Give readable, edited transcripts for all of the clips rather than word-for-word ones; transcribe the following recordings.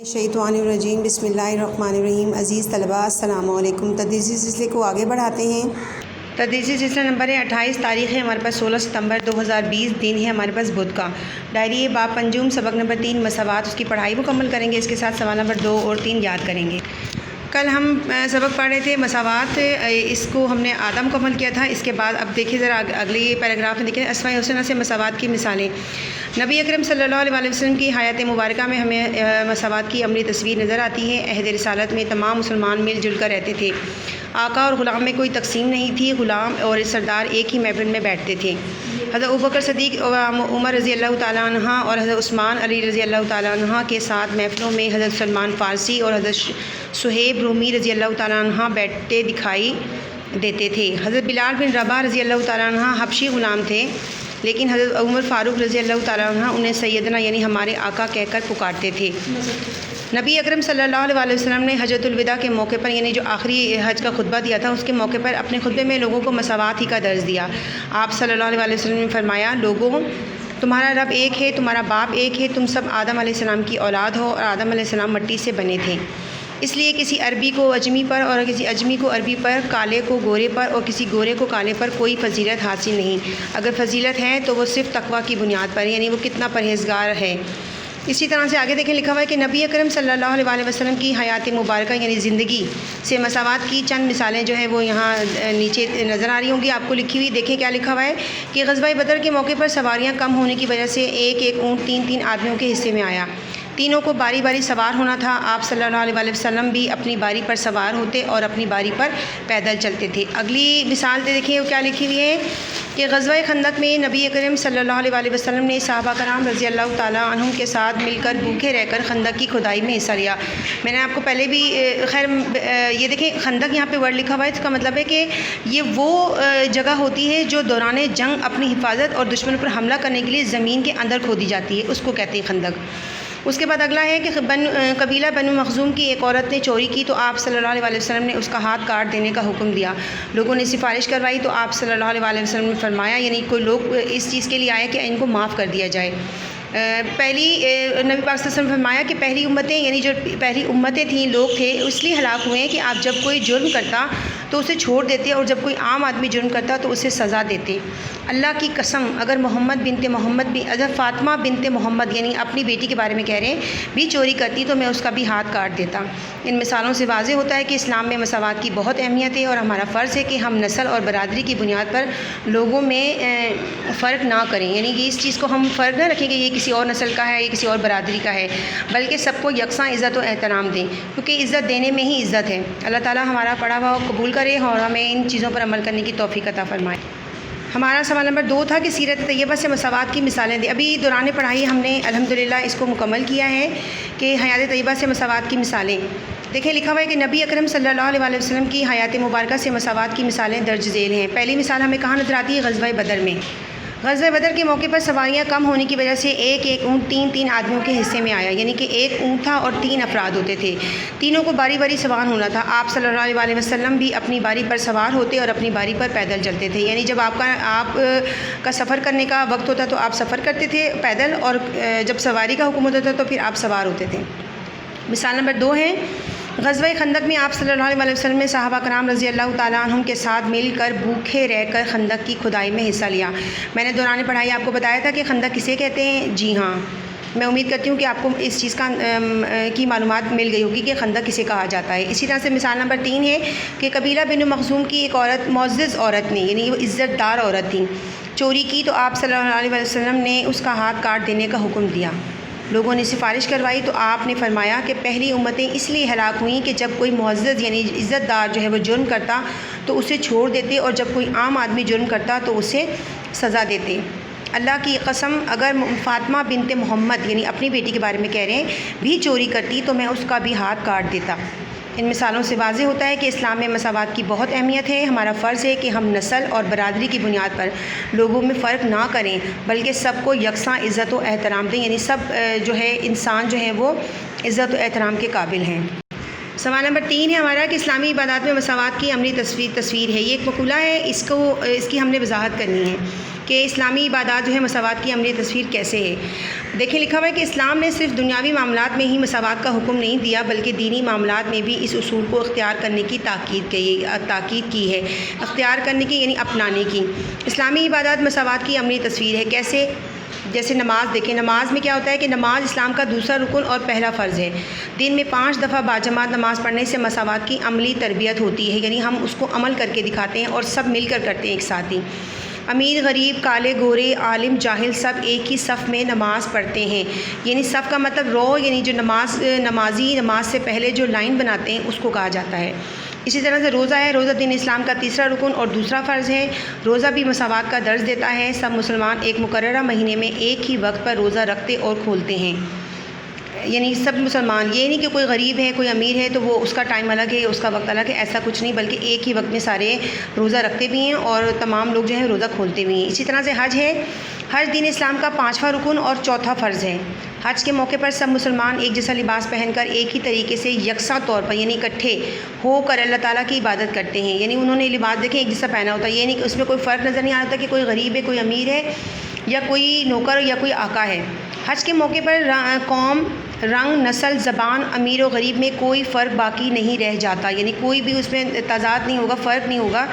शैतानिर्रजीम बिस्मिल्लाहिर्रहमानिर्रहीम। अज़ीज़ तलबा अस्सलामु अलैकुम। तदरीसी सिलसिले को आगे बढ़ाते हैं। तदरीसी सिलसिला नंबर है 28। तारीख़ है हमारे पास 16 सितंबर 2020। दिन है हमारे पास बुध का। डायरी है बाब पंजुम। सबक नंबर 3 मसावात, उसकी पढ़ाई मुकम्मल करेंगे। इसके साथ सवाल नंबर 2 और 3 याद करेंगे। कल हम सबक पढ़ रहे थे मसावात, इसको हमने आधा मुकम्मल किया था। इसके बाद अब देखिए ज़रा अगली पैराग्राफ में देखिए, अस्माए हुस्ना से मसावात की मिसालें। नबी अकरम सल्लल्लाहु अलैहि वसल्लम की हयात मुबारका में हमें मसावात की अमली तस्वीर नज़र आती है। अहद रिसालत में तमाम मुसलमान मिलजुल कर रहते थे। आका और ग़ुलाम में कोई तकसीम नहीं थी। ग़ुलाम और सरदार एक ही महफिल में बैठते थे। हज़रत अबू बकर सिद्दीक़ उमर रज़ी अल्लाह तआला अन्हा और हज़रत उस्मान अली रज़ी अल्लाह तआला अन्हा के साथ महफिलों में हज़रत सलमान फ़ारसी और हज़रत सुहेब रूमी रज़ी अल्लाह तआला अन्हा बैठते दिखाई देते थे। हज़रत बिलाल बिन रबाह रज़ी अल्लाह तआला अन्हा हबशी ग़ुलाम थे, लेकिन हज़रत उमर फ़ारूक रज़ी अल्लाह तआला अन्हा उन्हें सैयदना यानी हमारे आका कहकर पुकारते थे। नबी अकरम सल्लल्लाहु अलैहि वसल्लम ने हज्जतुल विदा के मौके पर यानी जो आखिरी हज का खुतबा दिया था, उसके मौके पर अपने खुतबे में लोगों को मसावात ही का दर्ज दिया। आप सल्लल्लाहु अलैहि वसल्लम ने फरमाया, लोगों, तुम्हारा रब एक है, तुम्हारा बाप एक है, तुम सब आदम अलैहिस्सलाम की औलाद हो और आदम अलैहिस्सलाम मिट्टी से बने थे। इसलिए किसी अरबी को अजमी पर और किसी अजमी को अरबी पर, काले को गोरे पर और किसी गोरे को काले पर कोई फजीलत हासिल नहीं। अगर फजीलत है तो वो सिर्फ़ तकवा की बुनियाद पर, यानी वो कितना परहेज़गार है। इसी तरह से आगे देखें, लिखा हुआ है कि नबी अकरम सल्लल्लाहु अलैहि वसल्लम की हयात मुबारका यानी ज़िंदगी से मसावात की चंद मिसालें जो है वो यहाँ नीचे नज़र आ रही होंगी आपको लिखी हुई। देखें क्या लिखा हुआ है कि ग़ज़वा बदर के मौके पर सवारियाँ कम होने की वजह से एक एक ऊँट 3-3 आदमियों के हिस्से में आया। तीनों को बारी बारी सवार होना था। आप सल्लल्लाहु अलैहि वसल्लम भी अपनी बारी पर सवार होते और अपनी बारी पर पैदल चलते थे। अगली मिसाल देखिए क्या लिखी हुई है कि ग़ज़वा खंदक में नबी अकरम सल्लल्लाहु अलैहि वसल्लम ने सहाबा कराम रज़ी अल्लाह तआला अन्हुम के साथ मिलकर भूखे रहकर खंदक की खुदाई में हिस्सा लिया। मैंने आपको पहले भी खैर ये देखें खंदक यहाँ पे वर्ड लिखा हुआ है, इसका मतलब है कि ये वो जगह होती है जो दौरान जंग अपनी हिफाजत और दुश्मन पर हमला करने के लिए ज़मीन के अंदर खोदी जाती है, उसको कहते हैं खंदक। उसके बाद अगला है कि कबीला बनु मखज़ूम की एक औरत ने चोरी की तो आप सल्लल्लाहु अलैहि वसल्लम ने उसका हाथ काट देने का हुक्म दिया। लोगों ने सिफारिश करवाई तो आप सल्लल्लाहु अलैहि वसल्लम ने फरमाया, यानी कोई लोग इस चीज़ के लिए आए कि इनको माफ़ कर दिया जाए। पहली नबी पाक सल्लल्लाहु अलैहि वसल्लम फरमाया कि पहली उम्मतें यानी जो पहली उम्मतें थीं, लोग थे, इसलिए हलाक हुए हैं कि आप जब कोई जुर्म करता तो उसे छोड़ देते और जब कोई आम आदमी जुर्म करता तो उसे सज़ा देते। अल्लाह की कसम, अगर मोहम्मद बिनते मोहम्मद भी अगर फ़ातिमा बिनते मोहम्मद यानी अपनी बेटी के बारे में कह रहे हैं भी चोरी करती तो मैं उसका भी हाथ काट देता। इन मिसालों से वाज़े होता है कि इस्लाम में मसावात की बहुत अहमियत है और हमारा फ़र्ज़ है कि हम नस्ल और बरादरी की बुनियाद पर लोगों में फ़र्क ना करें, यानी कि इस चीज़ को हम फ़र्क ना रखें कि ये किसी और नस्ल का है, ये किसी और बरादरी का है, बल्कि सबको यकसा इज़्ज़त और एहतराम दें, क्योंकि इज़्ज़त देने में ही इज़्ज़त है। अल्लाह ताला हमारा पढ़ा हुआ कबूल करे और हमें इन चीज़ों पर अमल करने की तौफ़ीक़ अता फ़रमाए। हमारा सवाल नंबर 2 था कि सीरत तैयबा से मसावात की मिसालें दी। अभी दौरान पढ़ाई हमने अल्हम्दुलिल्लाह इसको मुकम्मल किया है कि हयात तैयबा से मसावात की मिसालें। देखिए लिखा हुआ है कि नबी अकरम सल्लल्लाहु अलैहि वसल्लम की हयात मुबारका से मसावात की मिसालें दर्ज झेल हैं। पहली मिसाल हमें कहाँ नज़र आती है? ग़ज़वा बदर में। ग़ज़वा बदर के मौके पर सवारियाँ कम होने की वजह से एक एक ऊँट 3-3 आदमियों के हिस्से में आया, यानी कि एक ऊँट था और 3 अफराद होते थे। तीनों को बारी बारी सवार होना था। आप सल्लल्लाहु अलैहि वसल्लम भी अपनी बारी पर सवार होते और अपनी बारी पर पैदल चलते थे, यानी जब आपका सफ़र करने का वक्त होता तो आप सफ़र करते थे पैदल और जब सवारी का हुक्म होता था तो फिर आप सवार होते थे। मिसाल नंबर 2 है ग़ज़वा खंदक में आप सल्लल्लाहु अलैहि वसल्लम ने सहाबा कराम रज़ी अल्लाह तआला अन्हुम के साथ मिलकर भूखे रहकर खंदक की खुदाई में हिस्सा लिया। मैंने दौरान पढ़ाई आपको बताया था कि खंदक किसे कहते हैं। जी हाँ, मैं उम्मीद करती हूँ कि आपको इस चीज़ की मालूमात मिल गई होगी कि खंदक किसे कहा जाता है। इसी तरह से मिसाल नंबर 3 है कि कबीला बिनु मखज़ूम की एक औरत, मुअज़्ज़ज़ औरत ने, यानी वो इज़्ज़तदार औरत थी, चोरी की तो आप सल्लल्लाहु अलैहि वसल्लम ने उसका हाथ काट देने का हुक्म दिया। लोगों ने सिफारिश करवाई तो आपने फरमाया कि पहली उम्मतें इसलिए हलाक हुई कि जब कोई मुअज़्ज़ज़ यानी इज़्ज़तदार जो है वो जुर्म करता तो उसे छोड़ देते और जब कोई आम आदमी जुर्म करता तो उसे सज़ा देते। अल्लाह की कसम, अगर फ़ातिमा बिनते मोहम्मद यानी अपनी बेटी के बारे में कह रहे हैं भी चोरी करती तो मैं उसका भी हाथ काट देता। इन मिसालों से वाज़े होता है कि इस्लाम में मसावात की बहुत अहमियत है। हमारा फ़र्ज़ है कि हम नस्ल और बरादरी की बुनियाद पर लोगों में फ़र्क ना करें, बल्कि सबको यकसा इज़्ज़त और एहतराम दें, यानी सब जो है इंसान जो है वो इज़्ज़त और एहतराम के काबिल हैं। सवाल नंबर 3 है हमारा कि इस्लामी इबादत में मसावात की अमली तस्वीर है। ये एक मक़ूला है, इसकी हमने वजाहत करनी है। کہ اسلامی عبادات جو ہے مساوات کی عملی تصویر کیسے ہے۔ دیکھیں لکھا ہوا ہے کہ اسلام نے صرف دنیاوی معاملات میں ہی مساوات کا حکم نہیں دیا بلکہ دینی معاملات میں بھی اس اصول کو اختیار کرنے کی تاکید کی ہے۔ اختیار کرنے کی یعنی اپنانے کی۔ اسلامی عبادات مساوات کی عملی تصویر ہے کیسے؟ جیسے نماز دیکھیں، نماز میں کیا ہوتا ہے کہ نماز اسلام کا دوسرا رکن اور پہلا فرض ہے۔ دن میں 5 دفعہ باجماعت نماز پڑھنے سے مساوات کی عملی تربیت ہوتی ہے، یعنی ہم اس کو عمل کر کے دکھاتے ہیں اور سب مل کر کرتے ہیں ایک ساتھ ہی۔ امیر غریب کالے گورے عالم جاہل سب ایک ہی صف میں نماز پڑھتے ہیں، یعنی صف کا مطلب رو، یعنی جو نمازی نماز سے پہلے جو لائن بناتے ہیں اس کو کہا جاتا ہے۔ اسی طرح سے روزہ ہے، روزہ دین اسلام کا تیسرا رکن اور دوسرا فرض ہے۔ روزہ بھی مساوات کا درس دیتا ہے، سب مسلمان ایک مقررہ مہینے میں ایک ہی وقت پر روزہ رکھتے اور کھولتے ہیں، یعنی سب مسلمان، یہ نہیں کہ کوئی غریب ہے کوئی امیر ہے تو وہ اس کا ٹائم الگ ہے اس کا وقت الگ ہے، ایسا کچھ نہیں، بلکہ ایک ہی وقت میں سارے روزہ رکھتے بھی ہیں اور تمام لوگ جو ہیں روزہ کھولتے بھی ہیں۔ اسی طرح سے حج ہے، حج دین اسلام کا 5واں رکن اور چوتھا فرض ہے۔ حج کے موقع پر سب مسلمان ایک جیسا لباس پہن کر ایک ہی طریقے سے یکساں طور پر یعنی اکٹھے ہو کر اللہ تعالیٰ کی عبادت کرتے ہیں، یعنی انہوں نے لباس دیکھیں ایک جیسا پہنا ہوتا ہے، یہ نہیں کہ اس میں کوئی فرق نظر نہیں آتا کہ کوئی غریب ہے کوئی امیر ہے یا کوئی نوکر یا کوئی آقا ہے۔ حج کے موقع پر قوم، رنگ، نسل، زبان، امیر و غریب میں کوئی فرق باقی نہیں رہ جاتا، یعنی کوئی بھی اس میں تضاد نہیں ہوگا، فرق نہیں ہوگا،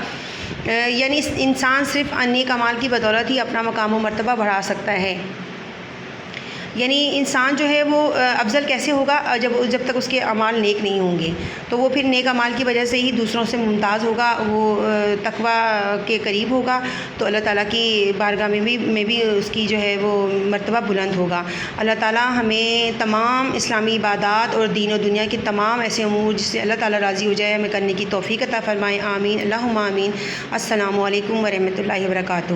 یعنی انسان صرف نیک اعمال کی بدولت ہی اپنا مقام و مرتبہ بڑھا سکتا ہے۔ یعنی انسان جو ہے وہ افضل کیسے ہوگا جب تک اس کے اعمال نیک نہیں ہوں گے، تو وہ پھر نیک اعمال کی وجہ سے ہی دوسروں سے ممتاز ہوگا، وہ تقویٰ کے قریب ہوگا، تو اللہ تعالیٰ کی بارگاہ میں بھی اس کی جو ہے وہ مرتبہ بلند ہوگا۔ اللہ تعالیٰ ہمیں تمام اسلامی عبادات اور دین و دنیا کے تمام ایسے امور جس سے اللہ تعالیٰ راضی ہو جائے ہمیں کرنے کی توفیق عطا فرمائے، آمین اللہم آمین۔ السلام علیکم ورحمۃ اللہ وبرکاتہ۔